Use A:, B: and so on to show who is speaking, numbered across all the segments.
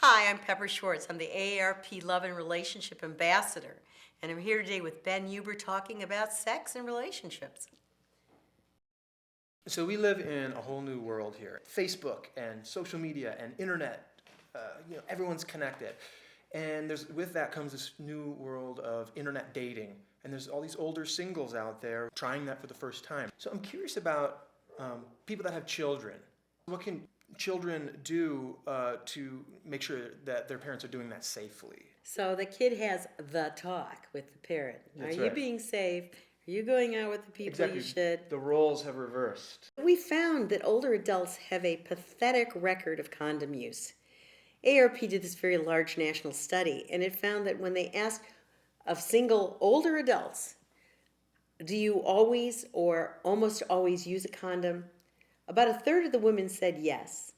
A: Hi, I'm Pepper Schwartz. I'm the AARP Love and Relationship Ambassador, and I'm here today with Ben Huber talking about sex and relationships.
B: So we live in a whole new world here. Facebook and social media and internet, everyone's connected. And with that comes this new world of internet dating. And there's all these older singles out there trying that for the first time. So I'm curious about people that have children. What can children do to make sure that their parents are doing that safely?
A: So the kid has the talk with the parent.
B: That's
A: Are you
B: right.
A: being safe? Are you going out with the people you should?
B: The roles have reversed.
A: We found that older adults have a pathetic record of condom use. AARP did this very large national study, and it found that when they asked of single older adults, do you always or almost always use a condom? About a third of the women said yes,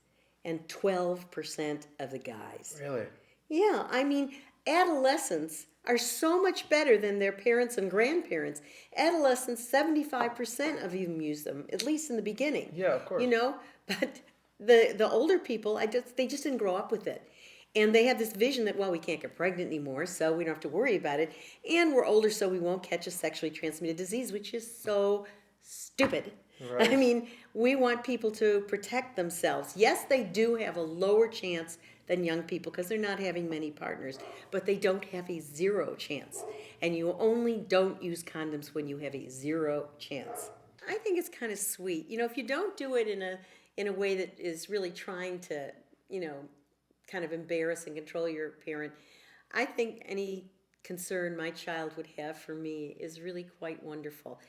A: and 12% of the guys.
B: Really?
A: Yeah, I mean, adolescents are so much better than their parents and grandparents. Adolescents, 75% of them use them, at least in the beginning.
B: Yeah, of course.
A: But the older people, they just didn't grow up with it. And they have this vision that, well, we can't get pregnant anymore, so we don't have to worry about it. And we're older, so we won't catch a sexually transmitted disease, which is so stupid.
B: Right.
A: I mean, we want people to protect themselves. Yes, they do have a lower chance than young people because they're not having many partners, but they don't have a zero chance. And you only don't use condoms when you have a zero chance. I think it's kind of sweet. If you don't do it in a way that is really trying to, kind of embarrass and control your parent, I think any concern my child would have for me is really quite wonderful.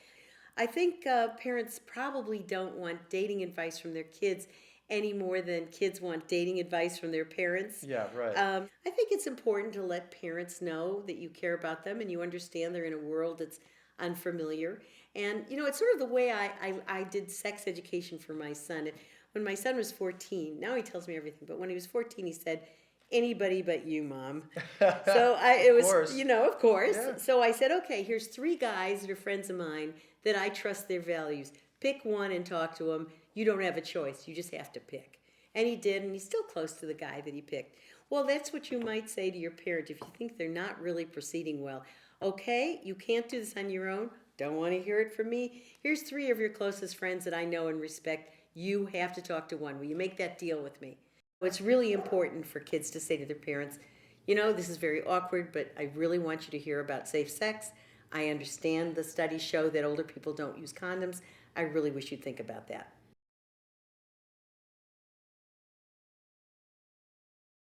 A: I think parents probably don't want dating advice from their kids any more than kids want dating advice from their parents.
B: Yeah, right.
A: I think it's important to let parents know that you care about them and you understand they're in a world that's unfamiliar. And, it's sort of the way I did sex education for my son. When my son was 14, now he tells me everything, but when he was 14, he said, "Anybody but you, Mom." So
B: Of course.
A: of course.
B: Yeah.
A: So I said, okay, here's 3 guys that are friends of mine that I trust their values. Pick one and talk to them. You don't have a choice. You just have to pick. And he did, and he's still close to the guy that he picked. Well, that's what you might say to your parent if you think they're not really proceeding well. Okay, you can't do this on your own. Don't want to hear it from me. Here's 3 of your closest friends that I know and respect. You have to talk to one. Will you make that deal with me? It's really important for kids to say to their parents, this is very awkward, but I really want you to hear about safe sex. I understand the studies show that older people don't use condoms. I really wish you'd think about that.